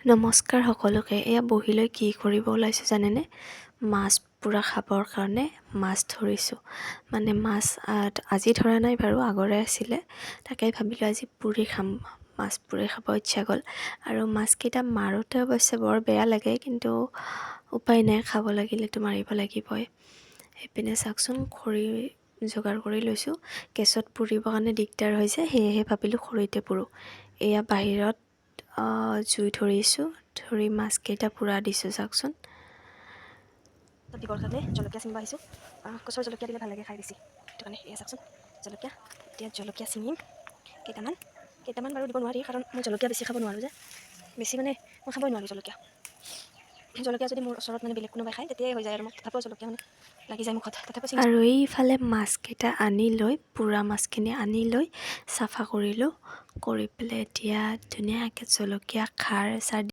নমস্কাৰ সকলোকে। এয়া বহি লৈ কি কৰিব ওলাইছোঁ জানেনে? মাছ পুৰা খাবৰ কাৰণে মাছ ধৰিছোঁ। মানে মাছ আজি ধৰা নাই বাৰু, আগৰে আছিলে। তাকে ভাবিলোঁ আজি পুৰি খাম, মাছ পুৰি খাব ইচ্ছা গ'ল। আৰু মাছকেইটা মাৰোঁতে অৱশ্যে বৰ বেয়া লাগে, কিন্তু উপায় নাই, খাব লাগিলেতো মাৰিব লাগিবই। সেইপিনে চাওকচোন, খৰি যোগাৰ কৰি লৈছোঁ। গেছত পুৰিবৰ কাৰণে দিগদাৰ হৈছে, সেয়েহে ভাবিলোঁ খৰিতে পুৰোঁ। এয়া বাহিৰত জুই ধৰিছোঁ, ধৰি মাছকেইটা পুৰা দিছোঁ চাওকচোন। দিবৰ কাৰণে জলকীয়া ছিঙিব আহিছোঁ। গছৰ জলকীয়া দিলে ভাল লাগে খাই বেছি, সেইটো কাৰণে এয়া চাওকচোন জলকীয়া। এতিয়া জলকীয়া ছিঙিম কেইটামান বাৰু দিব নোৱাৰি, কাৰণ মই জলকীয়া বেছি খাব নোৱাৰোঁ যে, বেছি মানে মই খাবই নোৱাৰোঁ জলকীয়া যদি মোৰ ওচৰত মানে বেলেগ কোনোবাই খায় তেতিয়াই হৈ যায়, আৰু মোক তথাপিও জলকীয়া মানে লাগি যায় মুখত, তথাপিও ছিঙিছোঁ। আৰু এইফালে মাছকেইটা আনি লৈ, পুৰা মাছখিনি আনি লৈ চাফা কৰিলোঁ। কৰি পেলাই এতিয়া ধুনীয়াকৈ জলকীয়া খাৰ চাৰ